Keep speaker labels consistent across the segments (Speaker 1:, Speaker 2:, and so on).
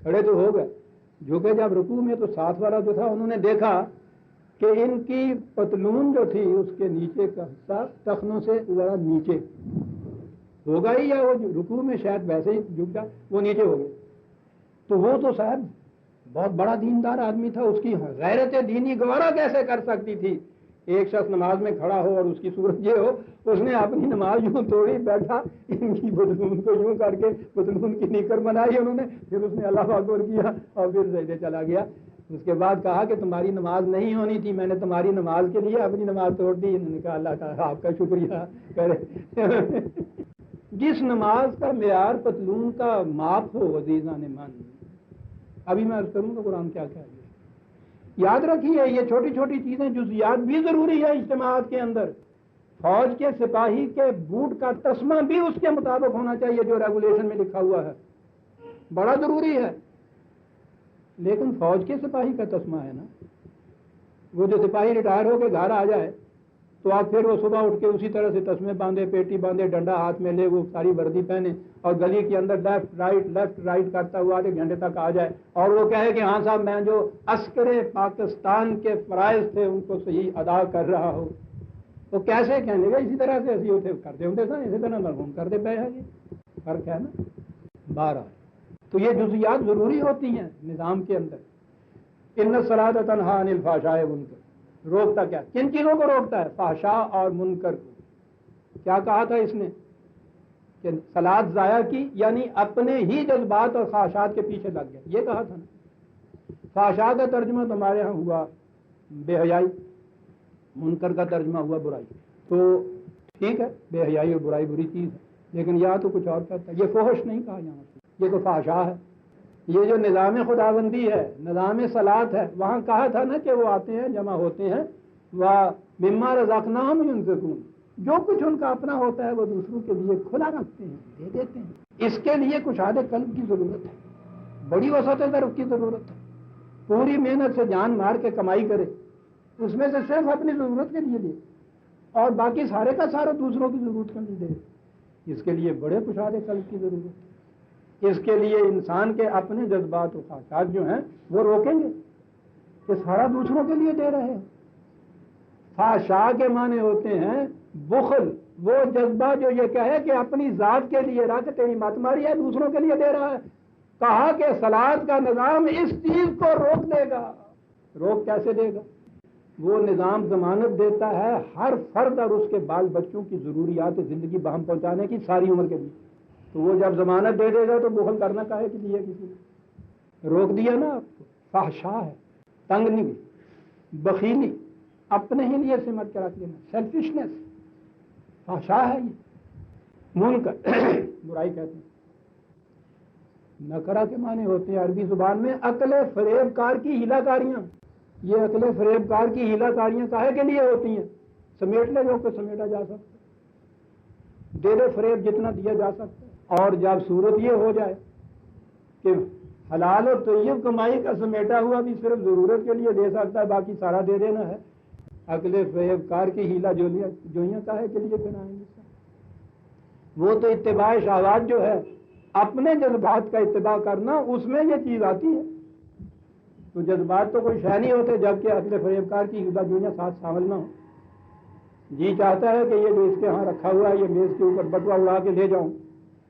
Speaker 1: کھڑے تو ہو گئے، جھکے جب رکوع میں تو ساتھ والا جو تھا انہوں نے دیکھا کہ ان کی پتلون جو تھی اس کے نیچے کا حصہ ٹخنوں سے ذرا نیچے ہوگا ہی، یا وہ رکوع میں شاید ویسے ہی جھک جائے، وہ نیچے ہو گئے. تو وہ تو صاحب بہت بڑا دیندار آدمی تھا، اس کی غیرت دینی گوارا کیسے کر سکتی تھی ایک شخص نماز میں کھڑا ہو اور اس کی صورت یہ ہو. اس نے اپنی نماز یوں توڑی، بیٹھا ان کی پتلون کو یوں کر کے پتلون کی نیکر بنائی انہوں نے، پھر اس نے اللہ اکبر کیا اور پھر سجدے چلا گیا. اس کے بعد کہا کہ تمہاری نماز نہیں ہونی تھی، میں نے تمہاری نماز کے لیے اپنی نماز توڑ دی. انہوں نے کہا اللہ تعالیٰ آپ کا شکریہ کرے. جس نماز کا معیار پتلون کا ماپ ہو عزیزان من، ابھی میں عرض کروں گا قرآن کیا کہہ رہا ہے. یاد رکھیے یہ چھوٹی چھوٹی چیزیں جزیات بھی ضروری ہے اجتماعات کے اندر. فوج کے سپاہی کے بوٹ کا تسمہ بھی اس کے مطابق ہونا چاہیے جو ریگولیشن میں لکھا ہوا ہے، بڑا ضروری ہے. لیکن فوج کے سپاہی کا تسمہ ہے نا، وہ جو سپاہی ریٹائر ہو کے گھر آ جائے تو آپ پھر وہ صبح اٹھ کے اسی طرح سے تسمے باندھے، پیٹی باندھے، ڈنڈا ہاتھ میں لے، وہ ساری وردی پہنے اور گلی کے اندر لیفٹ رائٹ کرتا ہوا آدھے گھنٹے تک آ جائے اور وہ کہے کہ ہاں صاحب میں جو عسکر پاکستان کے فرائض تھے ان کو صحیح ادا کر رہا ہوں. وہ کیسے کہنے گا؟ اسی طرح سے اسی ہوتے کرتے ہوتے سن، اسی طرح مرحوم کرتے پے ہیں. یہ فرق ہے نا. 12 تو یہ جزیات ضروری ہوتی ہیں نظام کے اندر. ان الصلاۃ تنہی عن الفحشاء والمنکر، روکتا کیا؟ کن چیزوں کو روکتا ہے؟ فحشاء اور منکر کو. کیا کہا تھا اس نے کہ صلاۃ ضائع کی یعنی اپنے ہی جذبات اور خواہشات کے پیچھے لگ گیا، یہ کہا تھا نا. فحشاء کا ترجمہ تمہارے ہاں ہوا بے حیائی، منکر کا ترجمہ ہوا برائی. تو ٹھیک ہے بے حیائی اور برائی بری چیز ہے، لیکن یہاں تو کچھ اور کہتا ہے. یہ فحش نہیں کہا یہاں سے، یہ تو فحشاء ہے. یہ جو نظام خداوندی ہے، نظام صلاۃ ہے، وہاں کہا تھا نا کہ وہ آتے ہیں جمع ہوتے ہیں وَمِمَّا رَزَقْنَاهُمْ يُنْفِقُونَ، جو کچھ ان کا اپنا ہوتا ہے وہ دوسروں کے لیے کھلا رکھتے ہیں، دے دیتے ہیں. اس کے لیے کشاد قلب کی ضرورت ہے، بڑی وسعت درف کی ضرورت ہے. پوری محنت سے جان مار کے کمائی کرے، اس میں سے صرف اپنی ضرورت کے لیے دے اور باقی سارے کا سارا دوسروں کی ضرورت کے لیے دے. اس کے لیے بڑے کشاد قلب کی ضرورت ہے. اس کے لیے انسان کے اپنے جذبات و خواہشات جو ہیں وہ روکیں گے کہ سارا دوسروں کے لیے دے رہے ہیں. فحشاء کے معنی ہوتے ہیں بخل، وہ جذبہ جو یہ کہے کہ اپنی ذات کے لیے رکھ، تیری مت ماری ہے، دوسروں کے لیے دے رہا ہے. کہا کہ صلاۃ کا نظام اس چیز کو روک دے گا. روک کیسے دے گا؟ وہ نظام ضمانت دیتا ہے ہر فرد اور اس کے بال بچوں کی ضروریات زندگی بہم پہنچانے کی ساری عمر کے لیے. تو وہ جب ضمانت دے دے گا تو بخل کرنا کاہے کے لیے؟ کسی نے روک دیا نا آپ کو. فحشاء ہے، تنگ نہیں، بخیلی، اپنے ہی لیے سمٹ کے رکھ لینا، سیلفشنس، فحشاء ہے. یہ منکر برائی کہتے ہیں. نکرہ کے معنی ہوتے ہیں عربی زبان میں عقل فریب کار کی ہیلا کاریاں. یہ عقل فریب کار کی ہیلا کاریاں کاہے کے لیے ہوتی ہیں؟ سمیٹ لے جو کہ سمیٹا جا سکتا، دے دے فریب جتنا دیا جا سکتا. اور جب صورت یہ ہو جائے کہ حلال و طیب کمائی کا سمیٹا ہوا بھی صرف ضرورت کے لیے دے سکتا ہے، باقی سارا دے دینا ہے، عقل فریب کار کی ہیلا جوئیاں کاہے کے لیے بنائیں گے؟ وہ تو اتباع شہوات جو ہے، اپنے جذبات کا اتباع کرنا، اس میں یہ چیز آتی ہے. تو جذبات تو کوئی شے نہیں ہوتے جبکہ عقل فریب کار کی ہیلا جوئیاں ساتھ شامل نہ ہوں. جی چاہتا ہے کہ یہ جو اس کے ہاں رکھا ہوا ہے یہ میز کے اوپر بٹوا اڑا کے لے جاؤں،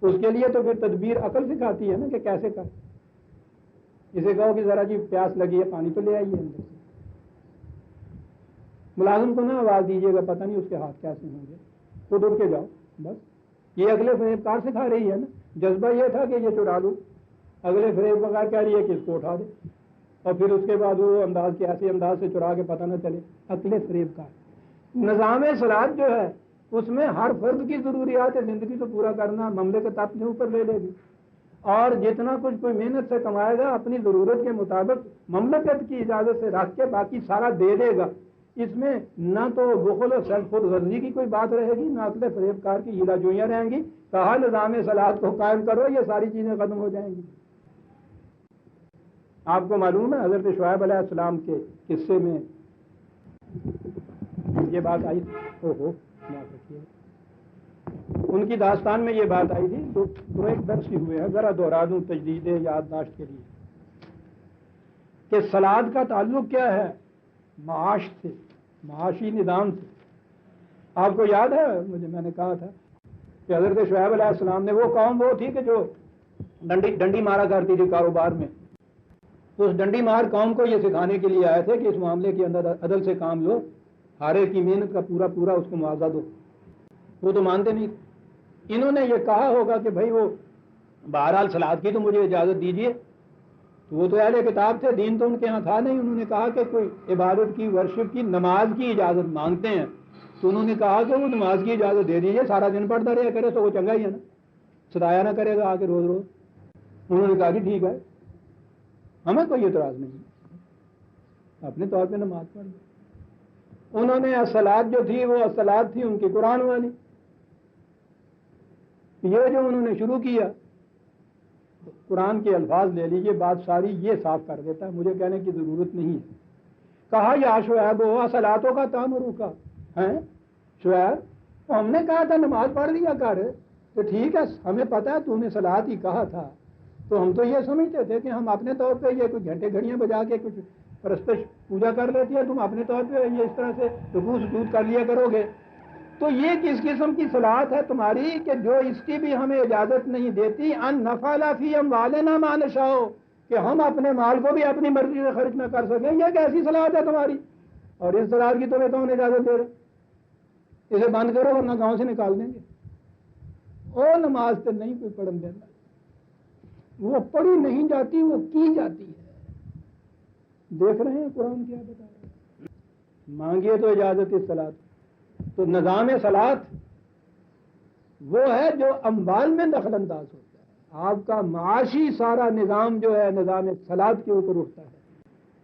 Speaker 1: اس کے لیے تو پھر تدبیر عقل سکھاتی ہے نا کہ کیسے کر. اسے کہو کہ ذرا جی پیاس لگی ہے پانی تو لے آئیے اندر سے. ملازم کو نہ آواز دیجیے گا، پتہ نہیں اس کے ہاتھ کیسے ہوں گے، خود اٹھ کے جاؤ. بس یہ اگلے فریب کار سکھا رہی ہے نا. جذبہ یہ تھا کہ یہ چرا لوں، اگلے فریب کار کہہ رہی ہے کہ اس کو اٹھا دے اور پھر اس کے بعد وہ انداز کے ایسے انداز سے چرا کے پتہ نہ چلے. عقل فریب کار. نظام صلاۃ جو ہے اس میں ہر فرد کی ضروریات زندگی کو پورا کرنا مملکت اپنے اوپر لے لے گی، اور جتنا کچھ کوئی محنت سے کمائے گا اپنی ضرورت کے مطابق مملکت کی اجازت سے رکھ کے باقی سارا دے دے گا. اس میں نہ تو بخل و سیلف خود غرضی کی کوئی بات رہے گی، نہ عقل فریب کار کی ہیلا جوئیاں رہیں گی. کہا نظام صلاۃ کو قائم کرو، یہ ساری چیزیں ختم ہو جائیں گی. آپ کو معلوم ہے حضرت شعیب علیہ السلام کے قصے میں یہ بات آئی. ان کی داستان میں یہ بات آئی تھی، دو ایک درس ہی ہوئے ہیں، ذرا دوہرا دوں تجدید یادداشت کے لیے، کہ سلاد کا تعلق کیا ہے معاش سے، معاشی نظام سے۔ آپ کو یاد ہے میں نے کہا تھا کہ حضرت شعیب علیہ السلام نے، وہ قوم وہ تھی کہ جو ڈنڈی مارا کرتی تھی کاروبار میں، تو اس ڈنڈی مار قوم کو یہ سکھانے کے لیے آئے تھے کہ اس معاملے کے اندر عدل سے کام لو، ہارے کی محنت کا پورا پورا اس کو معاوضہ دو۔ وہ تو مانتے نہیں۔ انہوں نے یہ کہا ہوگا کہ بھائی وہ بہرحال سلاد کی تو مجھے اجازت دیجیے، تو وہ تو اہل کتاب تھے، دین تو ان کے ہاں تھا نہیں۔ انہوں نے کہا کہ کوئی عبادت کی، ورشپ کی، نماز کی اجازت مانگتے ہیں، تو انہوں نے کہا کہ وہ نماز کی اجازت دے دیجیے، سارا دن پڑھتا رہا کرے تو وہ چنگا ہی ہے نا، ستایا نہ کرے گا آ کے روز روز۔ انہوں نے کہا کہ ٹھیک ہے، ہمیں کوئی اعتراض نہیں، اپنے طور پہ نماز پڑھ دو۔ انہوں نے الصلاۃ جو تھی وہ الصلاۃ تھی ان کی قرآن والی، یہ جو انہوں نے شروع کیا قرآن کے الفاظ لے لیجیے، بات ساری یہ صاف کر دیتا ہے، مجھے کہنے کی ضرورت نہیں ہے۔ کہا یا شعیب ہوا صلاتوں کا تامرو کا ہے شعیب، ہم نے کہا تھا نماز پڑھ لیا کر، تو ٹھیک ہے ہمیں پتا ہے تو نے صلات ہی کہا تھا، تو ہم تو یہ سمجھتے تھے کہ ہم اپنے طور پہ یہ کچھ گھنٹے گھڑیاں بجا کے کچھ پرستش پوجا کر لیتی ہے، تم اپنے طور پہ یہ اس طرح سے رکوع سجود کر لیا کرو گے۔ تو یہ کس قسم کی صلات ہے تمہاری کہ جو اس کی بھی ہمیں اجازت نہیں دیتی، ان نفعل فی اموالنا ما نشاء، کہ ہم اپنے مال کو بھی اپنی مرضی سے خرچ نہ کر سکیں، یہ کیسی صلات ہے تمہاری؟ اور اس صلات کی تمہیں کون اجازت دے رہا؟ اسے بند کرو ورنہ گاؤں سے نکال دیں گے۔ اور نماز تو نہیں کوئی پڑھن دینا، وہ پڑھی نہیں جاتی، وہ کی جاتی ہے۔ دیکھ رہے ہیں قرآن کیا بتا رہا ہے، مانگیے تو اجازت اس صلات۔ تو نظام صلات وہ ہے جو اموال میں دخل انداز ہوتا ہے، آپ کا معاشی سارا نظام جو ہے نظام صلات کے اوپر اٹھتا ہے۔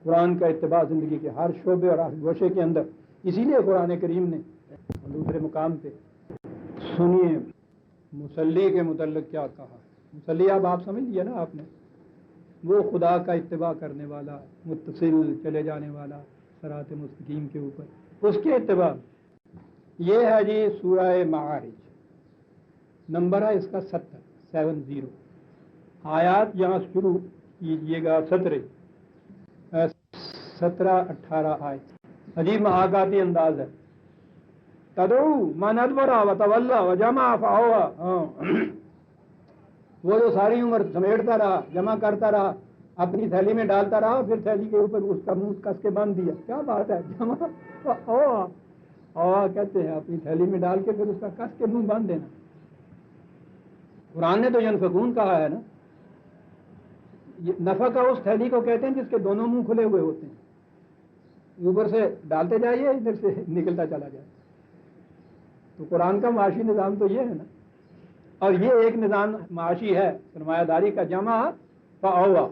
Speaker 1: قرآن کا اتباع زندگی کے ہر شعبے اور ہر گوشے کے اندر، اسی لیے قرآن کریم نے دوسرے مقام پہ سنیے مصلی کے متعلق کیا کہا۔ مصلی آپ سمجھ لیے نا آپ نے، وہ خدا کا اتباع کرنے والا، متصل چلے جانے والا صراط مستقیم کے اوپر، اس کے اتباع۔ یہ ہے جی سورہ معارج، نمبر ہے اس کا 70 آیات یہاں شروع کیجئے گا 17-18 آیت، عجیب محاکاتی انداز ہے۔ تدعو من ادبر وتولی وجمع فاوعى، وہ جو ساری عمر سمیٹتا رہا، جمع کرتا رہا، اپنی تھیلی میں ڈالتا رہا، پھر تھیلی کے اوپر اس کا منہ کس کے باندھ دیا۔ کیا بات ہے، جمع فاوعى کہتے ہیں، اپنی تھیلی میں ڈال کے پھر اس کا کس کے منہ باندھ دینا۔ قرآن نے تو ینفقون کہا ہے نا، نفق اس تھیلی کو کہتے ہیں جس کے دونوں منہ کھلے ہوئے ہوتے ہیں، اوپر سے ڈالتے جائیے، ادھر سے نکلتا چلا جائے۔ تو قرآن کا معاشی نظام تو یہ ہے نا، اور یہ ایک نظام معاشی ہے سرمایہ داری کا، جمع فاوعى،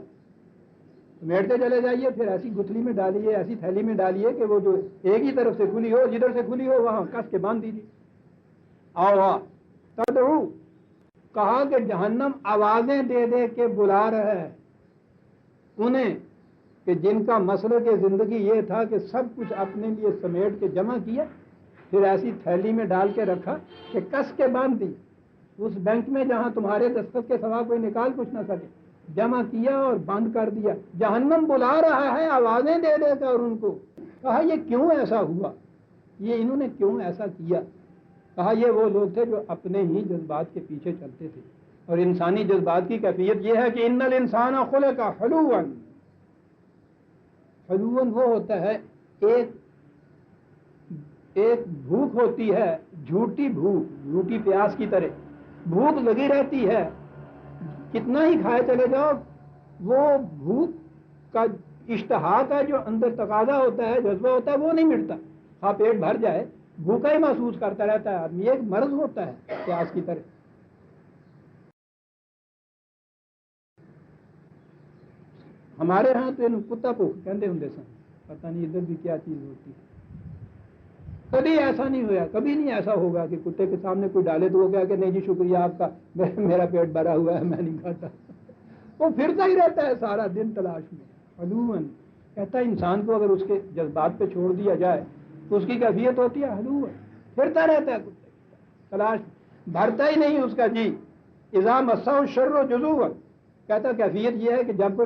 Speaker 1: میٹتے چلے جائیے، پھر ایسی گتھلی میں ڈالیے، ایسی تھیلی میں ڈالیے کہ وہ جو ایک ہی طرف سے کھلی ہو، جدھر سے کھلی ہو وہاں کس کے باندھ دیجیے۔ آوا تدعو، کہا کہ جہنم آوازیں دے دے کے بلا رہا ہے انہیں، کہ جن کا مسئلہ کہ زندگی یہ تھا کہ سب کچھ اپنے لیے سمیٹ کے جمع کیا، پھر ایسی تھیلی میں ڈال کے رکھا کہ کس کے باندھ دی، اس بینک میں جہاں تمہارے دستخط کے سوا کوئی نکال کچھ نہ سکے، جمع کیا اور بند کر دیا۔ جہنم بلا رہا ہے آوازیں دے دے کر ان کو۔ کہا یہ کیوں ایسا ہوا، یہ انہوں نے کیوں ایسا کیا؟ کہا یہ وہ لوگ تھے جو اپنے ہی جذبات کے پیچھے چلتے تھے، اور انسانی جذبات کی کیفیت یہ ہے کہ ان الانسان خلق حلوا، حلوا وہ ہوتا ہے ایک بھوک ہوتی ہے، جھوٹی بھوک، جھوٹی پیاس کی طرح بھوک لگی رہتی ہے، کتنا ہی کھائے چلے جاؤ، وہ بھوک کا اشتہا کا جو اندر تقاضا ہوتا ہے، جذبہ ہوتا ہے، وہ نہیں مٹتا۔ ہاں پیٹ بھر جائے، بھوکا ہی محسوس کرتا رہتا ہے آدمی، ایک مرض ہوتا ہے پیاس کی طرح۔ ہمارے ہاں تو کتا بھوک کہتے ہوں سن، پتہ نہیں ادھر بھی کیا چیز ہوتی ہے۔ کبھی ایسا نہیں ہوا، کبھی نہیں ایسا ہوگا کہ کتے کے سامنے کوئی ڈالے تو وہ کہا کہ نہیں جی شکریہ آپ کا، میرا پیٹ بھرا ہوا ہے، میں نہیں کھاتا۔ وہ پھرتا ہی رہتا ہے سارا دن تلاش میں۔ حلوان کہتا ہے انسان کو اگر اس کے جذبات پہ چھوڑ دیا جائے تو اس کی کیفیت ہوتی ہے حلوان، پھرتا رہتا ہے کتے تلاش میں۔ بھرتا ہی نہیں اس کا جی. اذا مسہ الشر جزوعا، کہتا کیفیت یہ ہے کہ جب